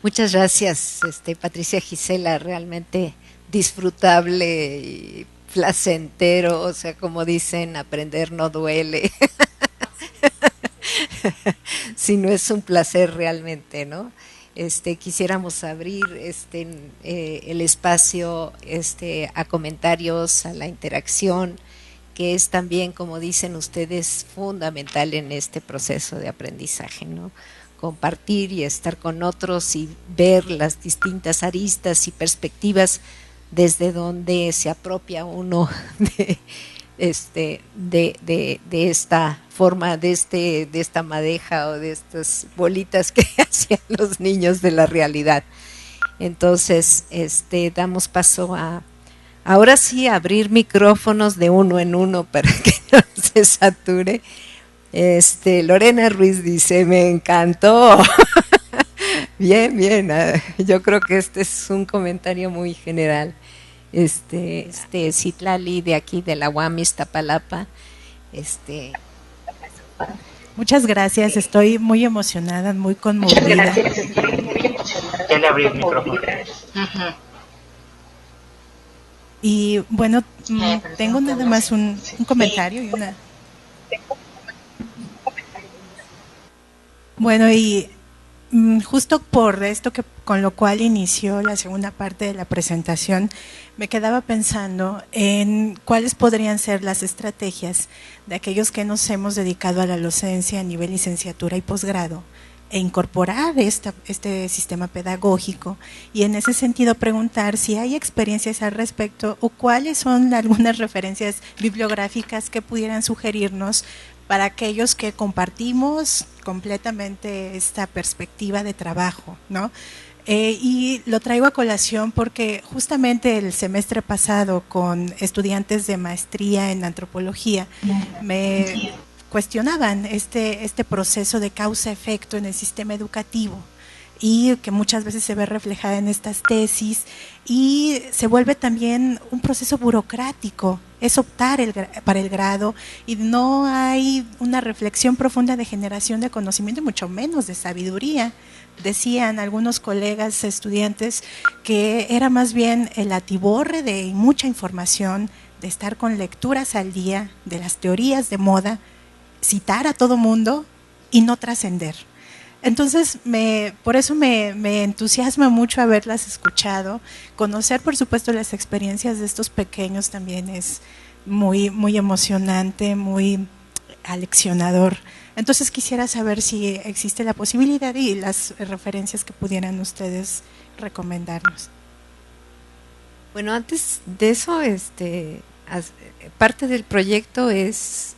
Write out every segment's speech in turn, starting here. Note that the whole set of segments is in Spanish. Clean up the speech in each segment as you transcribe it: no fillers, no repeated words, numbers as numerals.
Muchas gracias, Patricia Gisela, realmente disfrutable y placentero, o sea, como dicen, aprender no duele, sino es un placer realmente, ¿no? Quisiéramos abrir el espacio a comentarios, a la interacción, que es también, como dicen ustedes, fundamental en este proceso de aprendizaje, ¿no? Compartir y estar con otros y ver las distintas aristas y perspectivas desde donde se apropia uno de, de esta forma, de esta madeja o de estas bolitas que hacían los niños de la realidad. Entonces, damos paso a, ahora sí, abrir micrófonos de uno en uno para que no se sature. Lorena Ruiz dice, me encantó. Bien, bien. Yo creo que este es un comentario muy general. Citlali de aquí de la UAM Iztapalapa. Muchas gracias, estoy muy emocionada, muy conmovida. Ya le abrí el micrófono. Y bueno, tengo nada más un comentario y una... Bueno, y justo por esto que con lo cual inició la segunda parte de la presentación, me quedaba pensando en cuáles podrían ser las estrategias de aquellos que nos hemos dedicado a la docencia a nivel licenciatura y posgrado e incorporar este sistema pedagógico, y en ese sentido preguntar si hay experiencias al respecto o cuáles son algunas referencias bibliográficas que pudieran sugerirnos para aquellos que compartimos completamente esta perspectiva de trabajo, ¿no? Y lo traigo a colación porque justamente el semestre pasado con estudiantes de maestría en antropología me cuestionaban este proceso de causa-efecto en el sistema educativo y que muchas veces se ve reflejada en estas tesis y se vuelve también un proceso burocrático, es optar para el grado y no hay una reflexión profunda de generación de conocimiento y mucho menos de sabiduría. Decían algunos colegas estudiantes que era más bien el atiborre de mucha información, de estar con lecturas al día, de las teorías de moda, citar a todo mundo y no trascender. Entonces, por eso me entusiasma mucho haberlas escuchado. Conocer, por supuesto, las experiencias de estos pequeños también es muy, muy emocionante, muy aleccionador. Entonces, quisiera saber si existe la posibilidad y las referencias que pudieran ustedes recomendarnos. Bueno, antes de eso, parte del proyecto es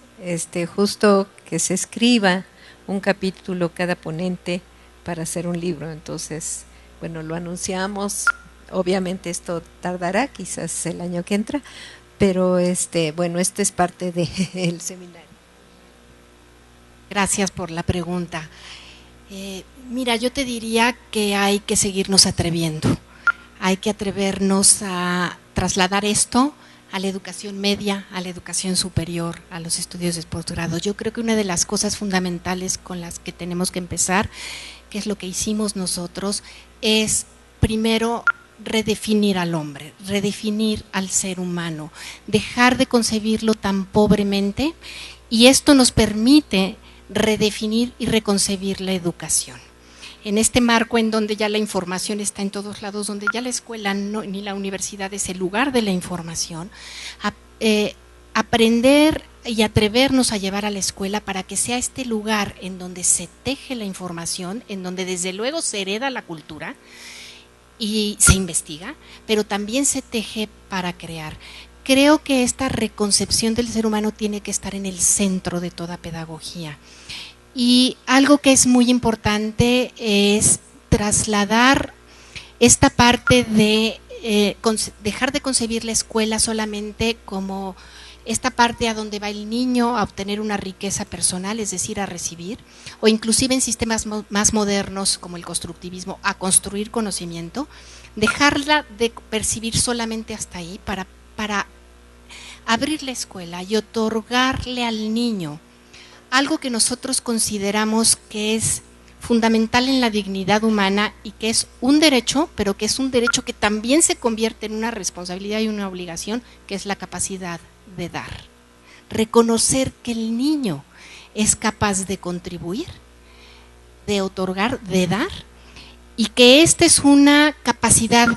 justo que se escriba un capítulo cada ponente para hacer un libro. Entonces, bueno, lo anunciamos. Obviamente esto tardará, quizás el año que entra, pero bueno, esto es parte del seminario. Gracias por la pregunta. Mira, yo te diría que hay que seguirnos atreviendo. Hay que atrevernos a trasladar esto a la educación media, a la educación superior, a los estudios de posgrado. Yo creo que una de las cosas fundamentales con las que tenemos que empezar, que es lo que hicimos nosotros, es primero redefinir al hombre, redefinir al ser humano, dejar de concebirlo tan pobremente, y esto nos permite redefinir y reconcebir la educación. En este marco en donde ya la información está en todos lados, donde ya la escuela ni la universidad es el lugar de la información, aprender y atrevernos a llevar a la escuela para que sea este lugar en donde se teje la información, en donde desde luego se hereda la cultura y se investiga, pero también se teje para crear. Creo que esta reconcepción del ser humano tiene que estar en el centro de toda pedagogía. Y algo que es muy importante es trasladar esta parte de dejar de concebir la escuela solamente como esta parte a donde va el niño a obtener una riqueza personal, es decir, a recibir, o inclusive en sistemas más modernos como el constructivismo, a construir conocimiento, dejarla de percibir solamente hasta ahí para abrir la escuela y otorgarle al niño algo que nosotros consideramos que es fundamental en la dignidad humana y que es un derecho, pero que es un derecho que también se convierte en una responsabilidad y una obligación, que es la capacidad de dar. Reconocer que el niño es capaz de contribuir, de otorgar, de dar, y que esta es una capacidad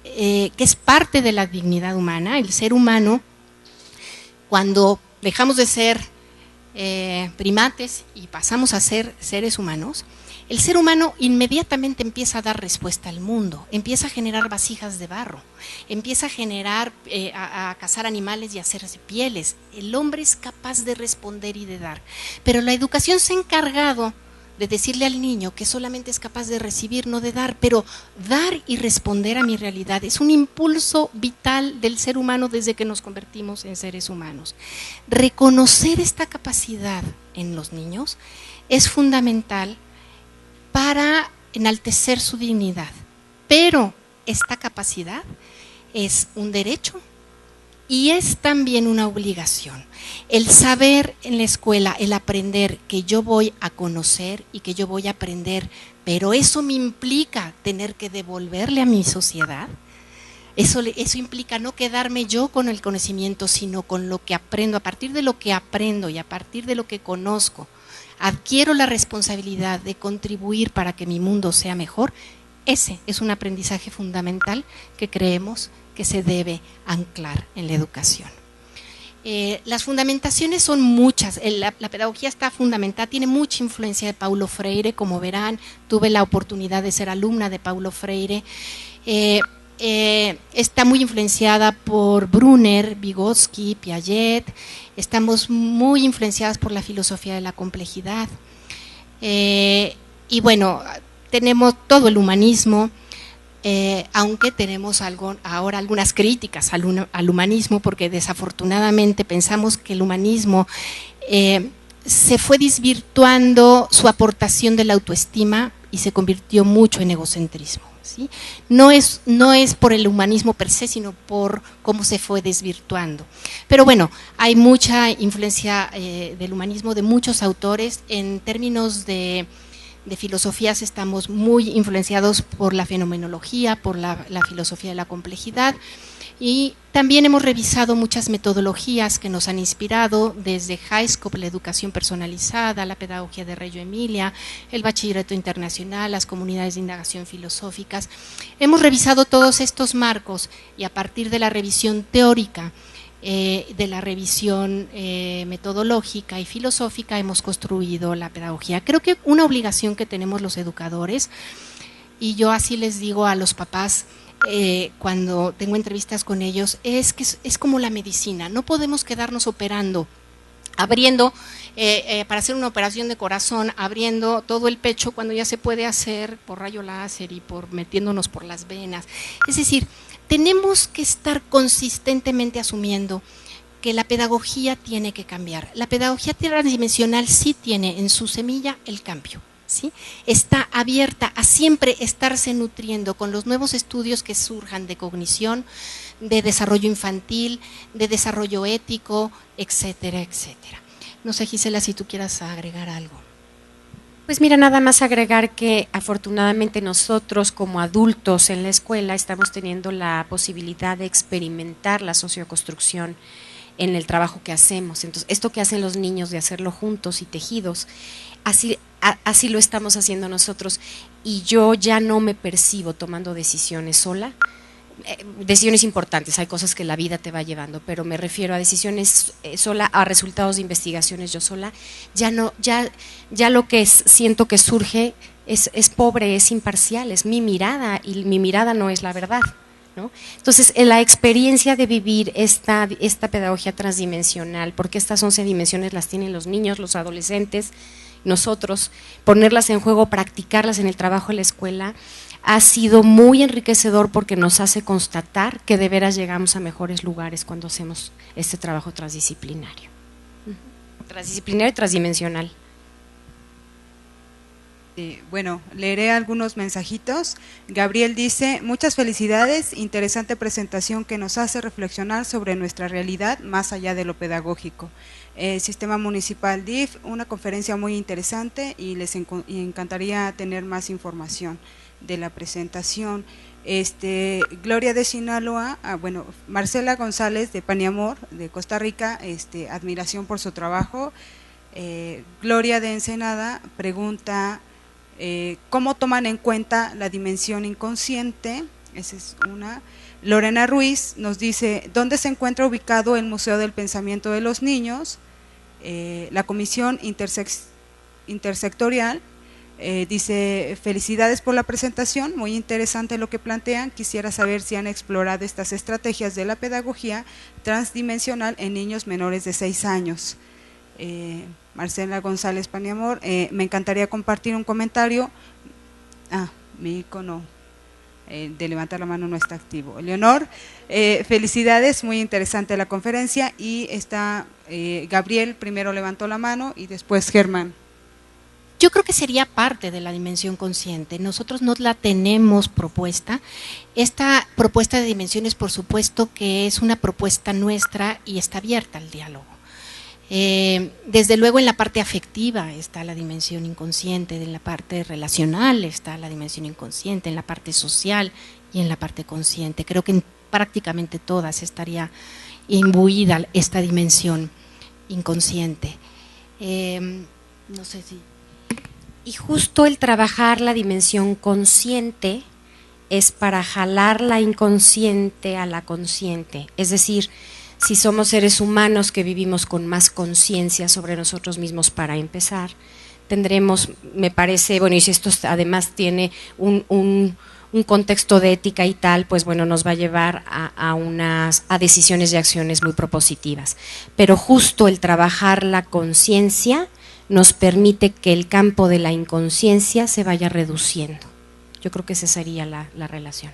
que es parte de la dignidad humana. El ser humano, cuando dejamos de ser primates y pasamos a ser seres humanos, el ser humano inmediatamente empieza a dar respuesta al mundo, empieza a generar vasijas de barro, empieza a generar, a cazar animales y a hacerse pieles. El hombre es capaz de responder y de dar, pero la educación se ha encargado de decirle al niño que solamente es capaz de recibir, no de dar, pero dar y responder a mi realidad es un impulso vital del ser humano desde que nos convertimos en seres humanos. Reconocer esta capacidad en los niños es fundamental para enaltecer su dignidad, pero esta capacidad es un derecho y es también una obligación. El saber en la escuela, el aprender que yo voy a conocer y que yo voy a aprender, pero eso me implica tener que devolverle a mi sociedad. Eso implica no quedarme yo con el conocimiento, sino con lo que aprendo. A partir de lo que aprendo y a partir de lo que conozco, adquiero la responsabilidad de contribuir para que mi mundo sea mejor. Ese es un aprendizaje fundamental que creemos que se debe anclar en la educación. Las fundamentaciones son muchas. La pedagogía está fundamentada, tiene mucha influencia de Paulo Freire, como verán. Tuve la oportunidad de ser alumna de Paulo Freire. Está muy influenciada por Brunner, Vygotsky, Piaget. Estamos muy influenciadas por la filosofía de la complejidad. Y bueno, tenemos todo el humanismo, aunque tenemos ahora algunas críticas al humanismo, porque desafortunadamente pensamos que el humanismo se fue desvirtuando su aportación de la autoestima y se convirtió mucho en egocentrismo. ¿Sí? No es por el humanismo per se, sino por cómo se fue desvirtuando. Pero bueno, hay mucha influencia del humanismo de muchos autores. En términos de filosofías estamos muy influenciados por la fenomenología, por la filosofía de la complejidad, y también hemos revisado muchas metodologías que nos han inspirado, desde Highscope, la educación personalizada, la pedagogía de Reggio Emilia, el bachillerato internacional, las comunidades de indagación filosóficas. Hemos revisado todos estos marcos y a partir de la revisión teórica, de la revisión metodológica y filosófica, hemos construido la pedagogía. Creo que una obligación que tenemos los educadores, y yo así les digo a los papás cuando tengo entrevistas con ellos, es que es como la medicina. No podemos quedarnos operando, abriendo, para hacer una operación de corazón, abriendo todo el pecho cuando ya se puede hacer por rayo láser y por metiéndonos por las venas. Es decir, tenemos que estar consistentemente asumiendo que la pedagogía tiene que cambiar. La pedagogía transdimensional sí tiene en su semilla el cambio. ¿Sí? Está abierta a siempre estarse nutriendo con los nuevos estudios que surjan de cognición, de desarrollo infantil, de desarrollo ético, etcétera, etcétera. No sé, Gisela, si tú quieras agregar algo. Pues mira, nada más agregar que afortunadamente nosotros como adultos en la escuela estamos teniendo la posibilidad de experimentar la socioconstrucción en el trabajo que hacemos. Entonces, esto que hacen los niños de hacerlo juntos y tejidos, así lo estamos haciendo nosotros, y yo ya no me percibo tomando decisiones sola, decisiones importantes, hay cosas que la vida te va llevando, pero me refiero a decisiones sola, a resultados de investigaciones yo sola. Ya lo que siento que surge es pobre, es imparcial, es mi mirada, y mi mirada no es la verdad, ¿no? Entonces, la experiencia de vivir esta pedagogía transdimensional, porque estas 11 dimensiones las tienen los niños, los adolescentes, nosotros, ponerlas en juego, practicarlas en el trabajo de la escuela, ha sido muy enriquecedor porque nos hace constatar que de veras llegamos a mejores lugares cuando hacemos este trabajo transdisciplinario. Transdisciplinario y transdimensional. Bueno, leeré algunos mensajitos. Gabriel dice: muchas felicidades, interesante presentación que nos hace reflexionar sobre nuestra realidad más allá de lo pedagógico. Sistema Municipal DIF, una conferencia muy interesante y les encantaría tener más información de la presentación. Gloria de Sinaloa, bueno, Marcela González de Paniamor, de Costa Rica, admiración por su trabajo. Gloria de Ensenada pregunta: ¿cómo toman en cuenta la dimensión inconsciente? Esa es una. Lorena Ruiz nos dice: ¿dónde se encuentra ubicado el Museo del Pensamiento de los Niños? La Comisión Intersectorial dice: felicidades por la presentación, muy interesante lo que plantean, quisiera saber si han explorado estas estrategias de la pedagogía transdimensional en niños menores de 6 años. Marcela González Paniamor, me encantaría compartir un comentario. Mi icono de levantar la mano no está activo. Leonor, felicidades, muy interesante la conferencia. Y está Gabriel, primero levantó la mano y después Germán. Yo creo que sería parte de la dimensión consciente. Nosotros no la tenemos propuesta. Esta propuesta de dimensiones, por supuesto, que es una propuesta nuestra y está abierta al diálogo. Desde luego en la parte afectiva está la dimensión inconsciente, en la parte relacional está la dimensión inconsciente, en la parte social y en la parte consciente. Creo que en prácticamente todas estaría imbuida esta dimensión inconsciente. No sé si… Y justo el trabajar la dimensión consciente es para jalar la inconsciente a la consciente, es decir, si somos seres humanos que vivimos con más conciencia sobre nosotros mismos para empezar, tendremos, me parece, bueno, y si esto además tiene un contexto de ética y tal, pues bueno, nos va a llevar a decisiones y acciones muy propositivas. Pero justo el trabajar la conciencia nos permite que el campo de la inconsciencia se vaya reduciendo. Yo creo que esa sería la relación.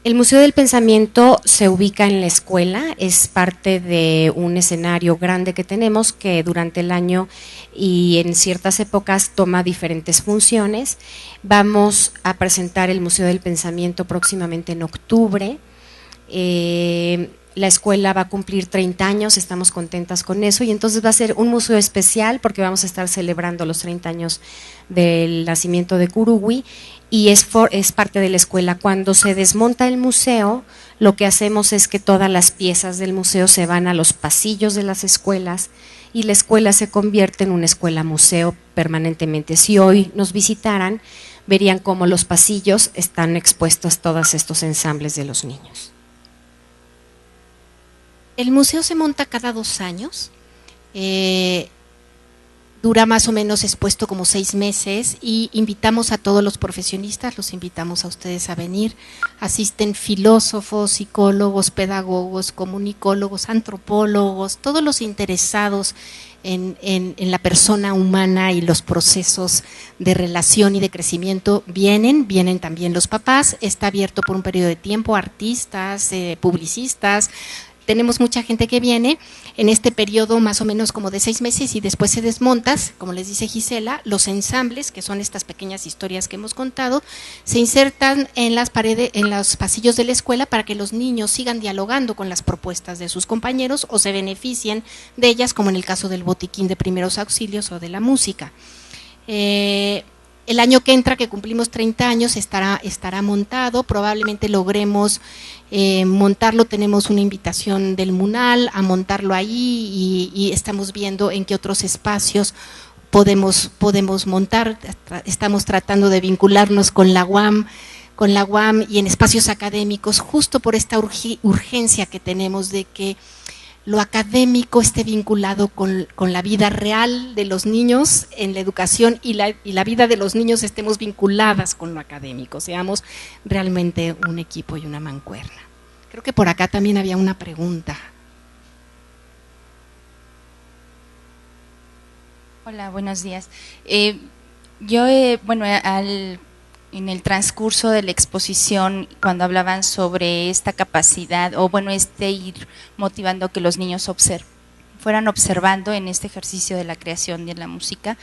El Museo del Pensamiento se ubica en la escuela, es parte de un escenario grande que tenemos que durante el año y en ciertas épocas toma diferentes funciones. Vamos a presentar el Museo del Pensamiento próximamente en octubre. La escuela va a cumplir 30 años, estamos contentas con eso y entonces va a ser un museo especial porque vamos a estar celebrando los 30 años del nacimiento de Curuguy y es parte de la escuela. Cuando se desmonta el museo, lo que hacemos es que todas las piezas del museo se van a los pasillos de las escuelas y la escuela se convierte en una escuela museo permanentemente. Si hoy nos visitaran, verían cómo los pasillos están expuestos todos estos ensambles de los niños. El museo se monta cada 2 años, dura más o menos expuesto como 6 meses y invitamos a todos los profesionistas, los invitamos a ustedes a venir. Asisten filósofos, psicólogos, pedagogos, comunicólogos, antropólogos, todos los interesados en la persona humana y los procesos de relación y de crecimiento vienen también los papás. Está abierto por un periodo de tiempo, artistas, publicistas. Tenemos mucha gente que viene en este periodo más o menos como de 6 meses y después se desmonta, como les dice Gisela, los ensambles, que son estas pequeñas historias que hemos contado, se insertan en las paredes, en los pasillos de la escuela para que los niños sigan dialogando con las propuestas de sus compañeros o se beneficien de ellas, como en el caso del botiquín de primeros auxilios o de la música. El año que entra, que cumplimos 30 años, estará montado, probablemente logremos montarlo, tenemos una invitación del MUNAL a montarlo ahí y estamos viendo en qué otros espacios podemos montar, estamos tratando de vincularnos con la UAM y en espacios académicos, justo por esta urgencia que tenemos de que lo académico esté vinculado con la vida real de los niños en la educación y la vida de los niños estemos vinculadas con lo académico, seamos realmente un equipo y una mancuerna. Creo que por acá también había una pregunta. Hola, buenos días. En el transcurso de la exposición, cuando hablaban sobre esta capacidad, ir motivando que los niños fueran observando en este ejercicio de la creación de la música,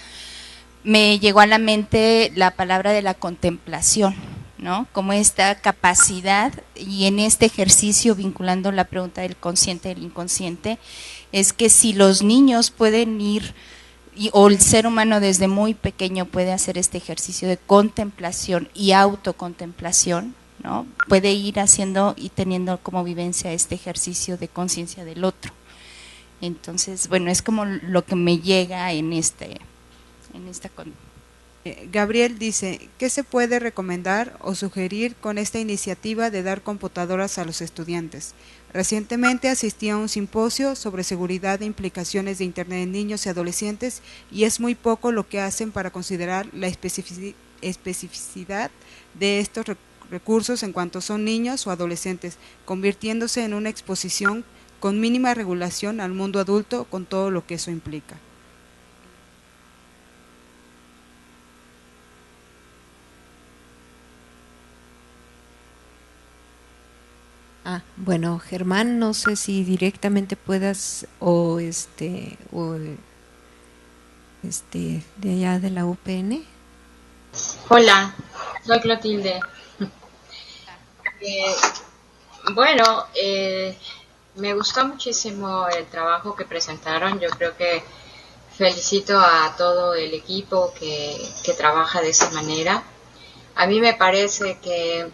me llegó a la mente la palabra de la contemplación, ¿no? Como esta capacidad, y en este ejercicio vinculando la pregunta del consciente y del inconsciente, es que si los niños pueden ir, o el ser humano desde muy pequeño puede hacer este ejercicio de contemplación y autocontemplación, ¿no? Puede ir haciendo y teniendo como vivencia este ejercicio de conciencia del otro. Entonces, bueno, es como lo que me llega en esta Gabriel dice, ¿qué se puede recomendar o sugerir con esta iniciativa de dar computadoras a los estudiantes? Recientemente asistí a un simposio sobre seguridad e implicaciones de Internet en niños y adolescentes y es muy poco lo que hacen para considerar la especificidad de estos recursos en cuanto son niños o adolescentes, convirtiéndose en una exposición con mínima regulación al mundo adulto con todo lo que eso implica. Bueno, Germán, no sé si directamente puedas de allá de la UPN. Hola, soy Clotilde. Bueno, me gustó muchísimo el trabajo que presentaron. Yo creo que felicito a todo el equipo que trabaja de esa manera. A mí me parece que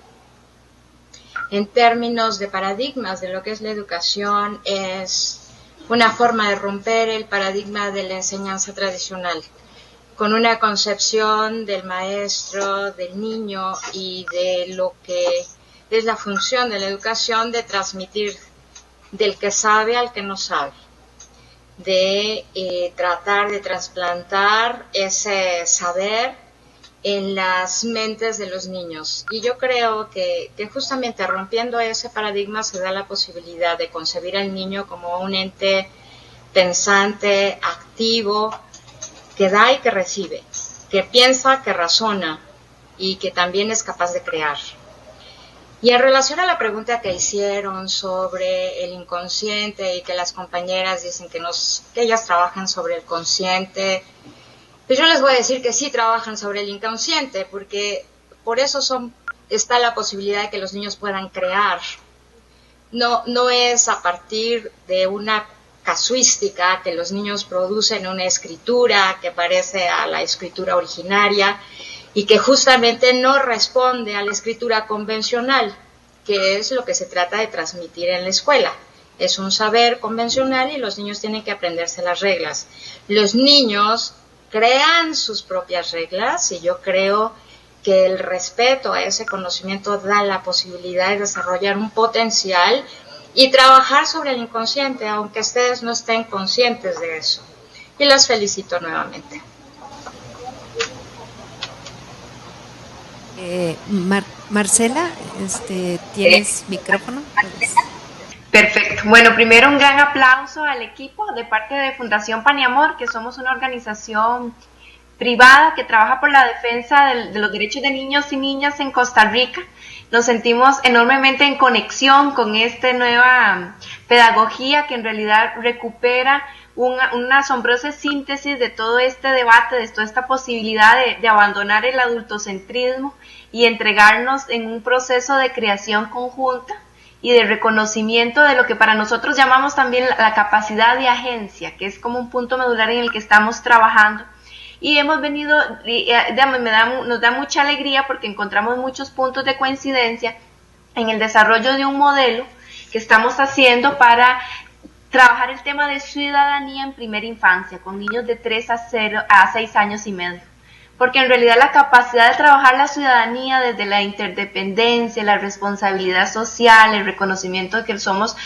en términos de paradigmas de lo que es la educación, es una forma de romper el paradigma de la enseñanza tradicional, con una concepción del maestro, del niño y de lo que es la función de la educación de transmitir del que sabe al que no sabe, de tratar de trasplantar ese saber en las mentes de los niños. Y yo creo que justamente rompiendo ese paradigma se da la posibilidad de concebir al niño como un ente pensante, activo, que da y que recibe, que piensa, que razona y que también es capaz de crear. Y en relación a la pregunta que hicieron sobre el inconsciente y que las compañeras dicen que ellas trabajan sobre el consciente, pues yo les voy a decir que sí trabajan sobre el inconsciente, porque por eso está la posibilidad de que los niños puedan crear. No es a partir de una casuística que los niños producen una escritura que parece a la escritura originaria y que justamente no responde a la escritura convencional, que es lo que se trata de transmitir en la escuela. Es un saber convencional y los niños tienen que aprenderse las reglas. Los niños crean sus propias reglas y yo creo que el respeto a ese conocimiento da la posibilidad de desarrollar un potencial y trabajar sobre el inconsciente, aunque ustedes no estén conscientes de eso. Y los felicito nuevamente. Marcela, ¿tienes micrófono? Perfecto. Bueno, primero un gran aplauso al equipo de parte de Fundación Pan y Amor, que somos una organización privada que trabaja por la defensa de los derechos de niños y niñas en Costa Rica. Nos sentimos enormemente en conexión con esta nueva pedagogía que en realidad recupera una asombrosa síntesis de todo este debate, de toda esta posibilidad de abandonar el adultocentrismo y entregarnos en un proceso de creación conjunta y de reconocimiento de lo que para nosotros llamamos también la capacidad de agencia, que es como un punto medular en el que estamos trabajando. Y hemos venido, nos da mucha alegría porque encontramos muchos puntos de coincidencia en el desarrollo de un modelo que estamos haciendo para trabajar el tema de ciudadanía en primera infancia, con niños de 3 a 6 años y medio. Porque en realidad la capacidad de trabajar la ciudadanía desde la interdependencia, la responsabilidad social, el reconocimiento de que somos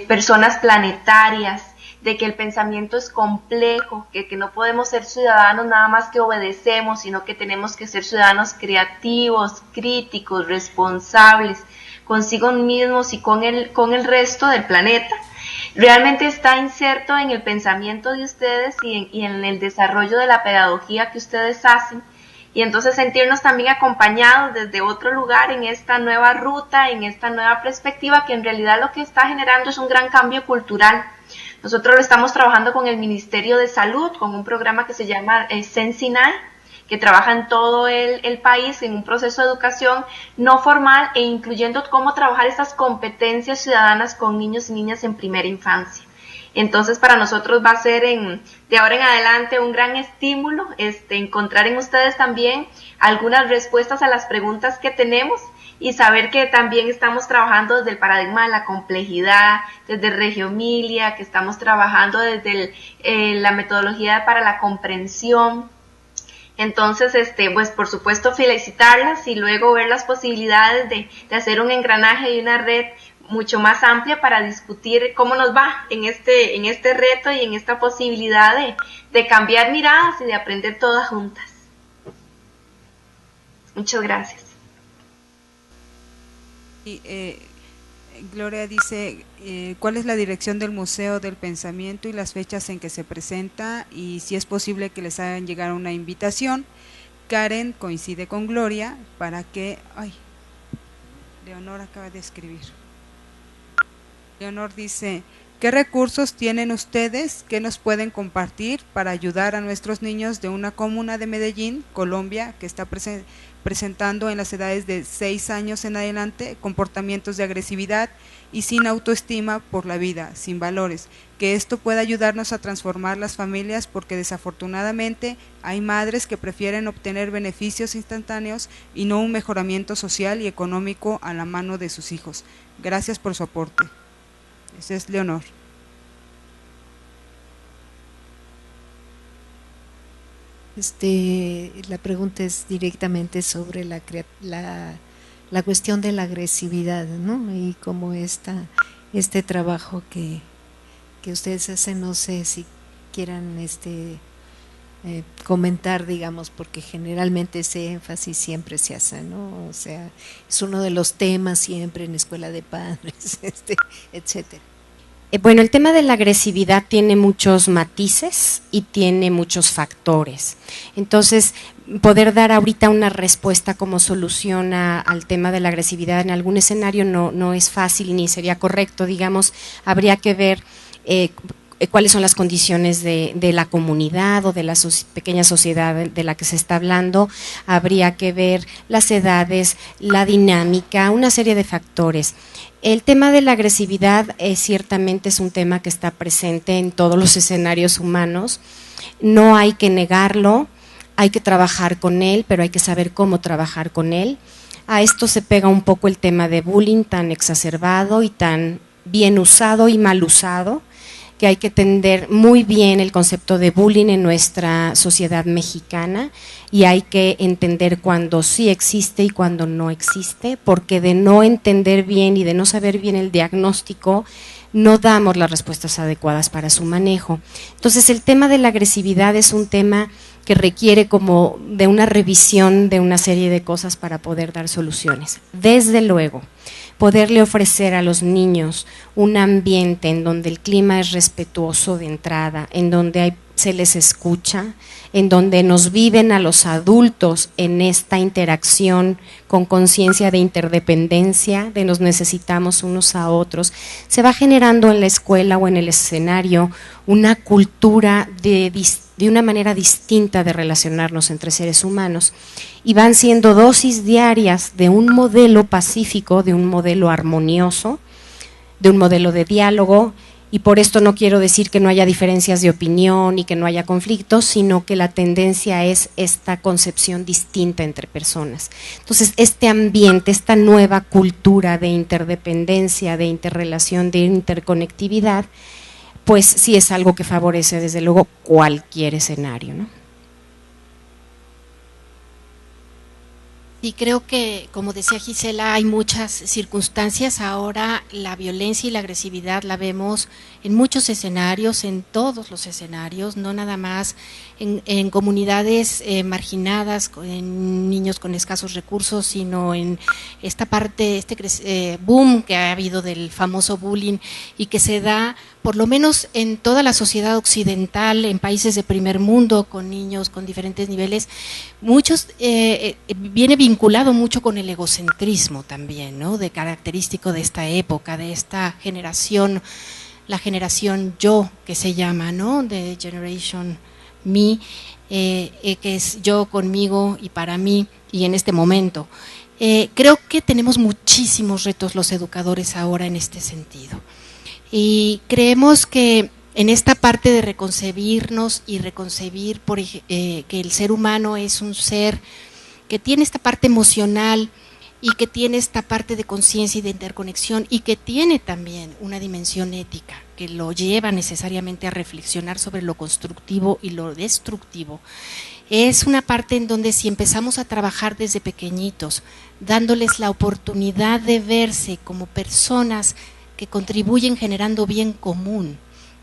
personas planetarias, de que el pensamiento es complejo, que no podemos ser ciudadanos nada más que obedecemos, sino que tenemos que ser ciudadanos creativos, críticos, responsables, consigo mismos y con el resto del planeta. Realmente está inserto en el pensamiento de ustedes y en el desarrollo de la pedagogía que ustedes hacen, y entonces sentirnos también acompañados desde otro lugar en esta nueva ruta, en esta nueva perspectiva que en realidad lo que está generando es un gran cambio cultural Nosotros lo estamos trabajando con el Ministerio de Salud, con un programa que se llama Sensinay, que trabaja en todo el país en un proceso de educación no formal e incluyendo cómo trabajar estas competencias ciudadanas con niños y niñas en primera infancia. Entonces, para nosotros va a ser de ahora en adelante un gran estímulo encontrar en ustedes también algunas respuestas a las preguntas que tenemos y saber que también estamos trabajando desde el paradigma de la complejidad, desde Regiomilia, que estamos trabajando desde la metodología para la comprensión. Entonces, pues por supuesto felicitarlas y luego ver las posibilidades de hacer un engranaje y una red mucho más amplia para discutir cómo nos va en este reto y en esta posibilidad de cambiar miradas y de aprender todas juntas. Muchas gracias. Y, Gloria dice, ¿cuál es la dirección del Museo del Pensamiento y las fechas en que se presenta? Y si es posible que les hagan llegar una invitación. Karen coincide con Gloria para que... Ay, Leonor acaba de escribir. Leonor dice, ¿qué recursos tienen ustedes que nos pueden compartir para ayudar a nuestros niños de una comuna de Medellín, Colombia, que está presentando en las edades de 6 años en adelante comportamientos de agresividad y sin autoestima por la vida, sin valores? Que esto pueda ayudarnos a transformar las familias, porque desafortunadamente hay madres que prefieren obtener beneficios instantáneos y no un mejoramiento social y económico a la mano de sus hijos. Gracias por su aporte. Ese es Leonor. La pregunta es directamente sobre la cuestión de la agresividad, ¿no? Y cómo este trabajo que ustedes hacen, no sé si quieran comentar, digamos, porque generalmente ese énfasis siempre se hace, ¿no? O sea, es uno de los temas siempre en escuela de padres, etcétera. Bueno, el tema de la agresividad tiene muchos matices y tiene muchos factores. Entonces, poder dar ahorita una respuesta como solución al tema de la agresividad en algún escenario no es fácil ni sería correcto. Digamos, habría que ver cuáles son las condiciones de la comunidad o de la pequeña sociedad de la que se está hablando. Habría que ver las edades, la dinámica, una serie de factores. El tema de la agresividad ciertamente es un tema que está presente en todos los escenarios humanos. No hay que negarlo, hay que trabajar con él, pero hay que saber cómo trabajar con él. A esto se pega un poco el tema de bullying tan exacerbado y tan bien usado y mal usado, que hay que entender muy bien el concepto de bullying en nuestra sociedad mexicana y hay que entender cuándo sí existe y cuándo no existe, porque de no entender bien y de no saber bien el diagnóstico, no damos las respuestas adecuadas para su manejo. Entonces, el tema de la agresividad es un tema que requiere como de una revisión de una serie de cosas para poder dar soluciones. Desde luego, poderle ofrecer a los niños un ambiente en donde el clima es respetuoso de entrada, en donde se les escucha, en donde nos viven a los adultos en esta interacción con conciencia de interdependencia, de nos necesitamos unos a otros, se va generando en la escuela o en el escenario una cultura de una manera distinta de relacionarnos entre seres humanos y van siendo dosis diarias de un modelo pacífico, de un modelo armonioso, de un modelo de diálogo. Y por esto no quiero decir que no haya diferencias de opinión y que no haya conflictos, sino que la tendencia es esta concepción distinta entre personas. Entonces, este ambiente, esta nueva cultura de interdependencia, de interrelación, de interconectividad, pues sí es algo que favorece desde luego cualquier escenario, ¿no? Y creo que, como decía Gisela, hay muchas circunstancias. Ahora la violencia y la agresividad la vemos en muchos escenarios, en todos los escenarios, no nada más en comunidades marginadas, en niños con escasos recursos, sino en esta parte, boom que ha habido del famoso bullying y que se da por lo menos en toda la sociedad occidental, en países de primer mundo, con niños con diferentes niveles, muchos viene vinculado mucho con el egocentrismo también, ¿no? De característico de esta época, de esta generación la generación yo, que se llama, ¿no? De Generation Me, que es yo conmigo y para mí y en este momento. Creo que tenemos muchísimos retos los educadores ahora en este sentido. Y creemos que en esta parte de reconcebirnos y reconcebir que el ser humano es un ser que tiene esta parte emocional y que tiene esta parte de conciencia y de interconexión y que tiene también una dimensión ética que lo lleva necesariamente a reflexionar sobre lo constructivo y lo destructivo. Es una parte en donde si empezamos a trabajar desde pequeñitos, dándoles la oportunidad de verse como personas que contribuyen generando bien común,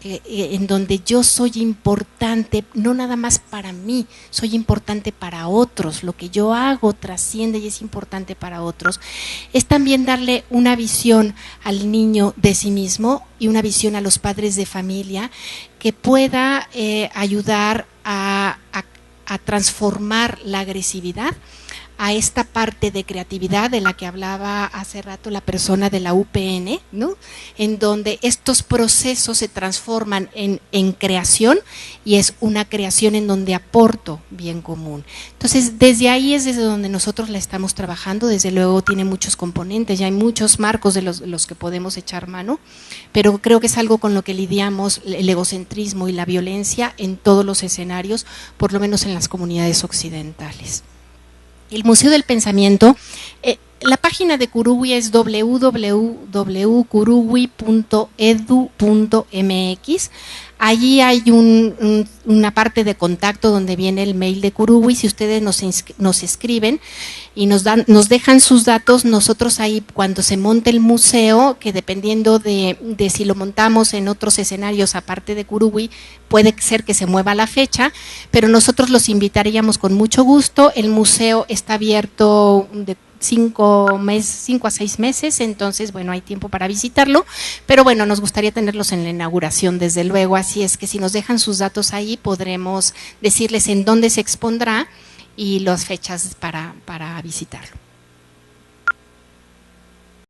en donde yo soy importante, no nada más para mí, soy importante para otros, lo que yo hago trasciende y es importante para otros, es también darle una visión al niño de sí mismo y una visión a los padres de familia que pueda ayudar a transformar la agresividad a esta parte de creatividad de la que hablaba hace rato la persona de la UPN, ¿no? En donde estos procesos se transforman en creación y es una creación en donde aporto bien común. Entonces, desde ahí es desde donde nosotros la estamos trabajando, desde luego tiene muchos componentes, ya hay muchos marcos de los que podemos echar mano, pero creo que es algo con lo que lidiamos el egocentrismo y la violencia en todos los escenarios, por lo menos en las comunidades occidentales. El Museo del Pensamiento, la página de Kuruwi es www.kuruwi.edu.mx. Allí hay una parte de contacto donde viene el mail de Kuruwi. Si ustedes nos escriben y nos dejan sus datos, nosotros ahí cuando se monte el museo, que dependiendo de si lo montamos en otros escenarios aparte de Kuruwi, puede ser que se mueva la fecha, pero nosotros los invitaríamos con mucho gusto. El museo está abierto de 5 a 6 meses, entonces bueno, hay tiempo para visitarlo, pero bueno, nos gustaría tenerlos en la inauguración desde luego, así es que si nos dejan sus datos ahí podremos decirles en dónde se expondrá y las fechas para visitarlo.